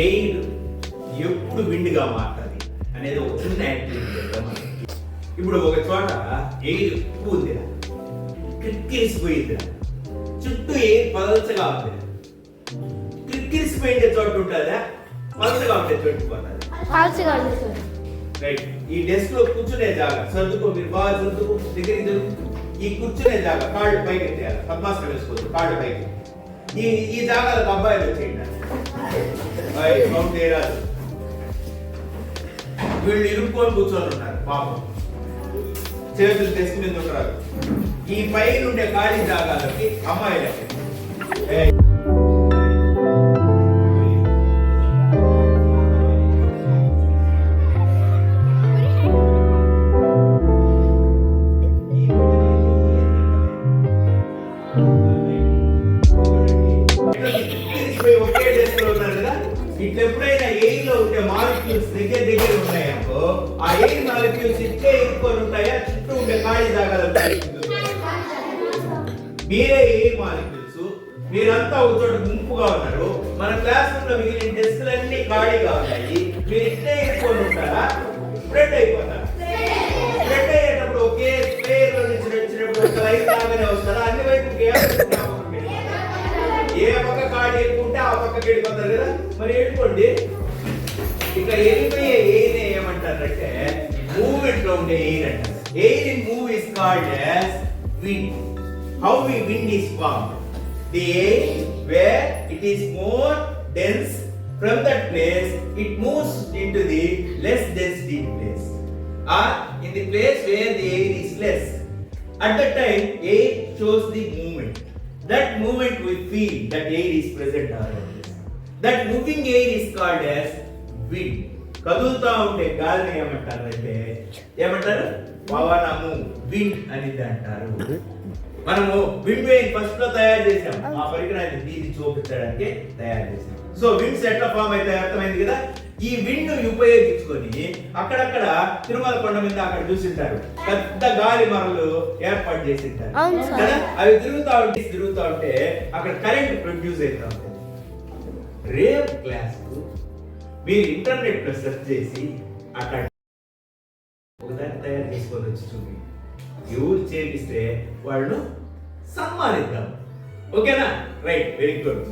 Air ఎప్పుడు విండ్గా మారుతుంది అనేది ఒక చిన్న యాక్టివిటీ చేద్దాం మనకి. ఇప్పుడు ఒక చోట ఎయిర్ ఎక్కువ ఉంది, క్రిక్కిరిసిపోయింది, చుట్టూ ఎయిర్ పలచగా ఉంది. క్రిక్కిరిసిపోయిన చోట ఉంటుందా, పలచగా ఉంటే చోటు పోతుంది. రైట్, ఈ డెస్క్ లో కూర్చునే జాగా సర్దుకో, మీరు బాగా సర్దుకో, దగ్గరికి ఈ కూర్చునే జాగా కాళ్ళు పైకి ఎత్తేయాలి, పద్మాసనం వేసుకోవచ్చు, కాళ్ళు పైకి. ఈ జాగాలకు అబ్బాయిలు వచ్చేయండి, వీళ్ళు ఇరుక్కొని కూర్చొని ఉన్నారు పాపం, చేతులు డెస్క్ మీద ఉంటారు. ఈ పైన ఉండే ఖాళీ జాగాలకి అమ్మాయిలకి ఒకే డెస్క్ లో ఉన్నారు కదా. ఇట్లా ఎప్పుడైనా ఎయిర్ లో ఉండే మాలిక్యూల్స్ దగ్గర ఉన్నాయనుకో, ఆ ఎయిర్ మాలిక్యూల్స్ ఇట్లే ఇరుక్కొని ఉంటాయా, చుట్టూ ఉండే ఖాళీ జాగాలు మీరే ఎయిర్ మాలిక్యూల్స్, మీరంతా ఒక చోట గుంపుగా ఉన్నారు. మన క్లాస్ రూమ్ లో మిగిలిన డెస్క్లన్నీ ఖాళీగా ఉన్నాయి, మీరు ఇట్లే ఇరుక్కొని ఉంటారా, స్ప్రెడ్ అయిపోతారా? స్ప్రెడ్ అయ్యేటప్పుడు ఒకే స్పేర్ లో నుంచి వచ్చినప్పుడు ఒక లైన్ లాగానే వస్తారా, అన్ని వైపు ఏ పక్క ఖాళీ ఎక్కుంటే ఆ పక్కకి వెళ్ళిపోతారు కదా, మరి వెళ్ళిపోండి. ఇక వెళ్ళిపోయే ఎయిర్ ఏమంటారంటే మూవ్మెంట్ లో ఉండే ఎయిర్ అంటారు. Air in move is called as wind. How we wind is formed? The air where it is more dense from that place it moves into the less density place, or in the place where the air is less. At that time air shows the movement. That movement we feel that air is present around us. That moving air is called as wind. కదులుతా ఉండే గాలిని ఏమంటారు? పవనము, wind అనేది అంటారు. మనము wind wave first లో తయారు చేసాం, ఆ పరికరాన్ని దీన్ని చూపించడానికి తయారు చేసాం. సో విండ్స్ ఎట్లా ఫామ్ అయితే అర్థమైంది కదా. ఈ విండ్ ఉపయోగించుకొని అక్కడక్కడ తిరుమల కొండ మీద అక్కడ చూసింటారు, పెద్ద గాలి మరలు ఏర్పాటు చేసింటారు కదా. అవి తిరుగుతా ఉంటే అక్కడ కరెంట్ ప్రొడ్యూస్ అవుతా ఉంటుంది. రేపు క్లాస్ మీరు ఇంటర్నెట్ లో సెర్చ్ చేసి అట్లా ఒకదాన్ని తయారు చేసుకొని వచ్చి చూపి, ఎవరు చేపిస్తే వాళ్ళు సన్మానిద్దాం. ఓకేనా? Right, very good.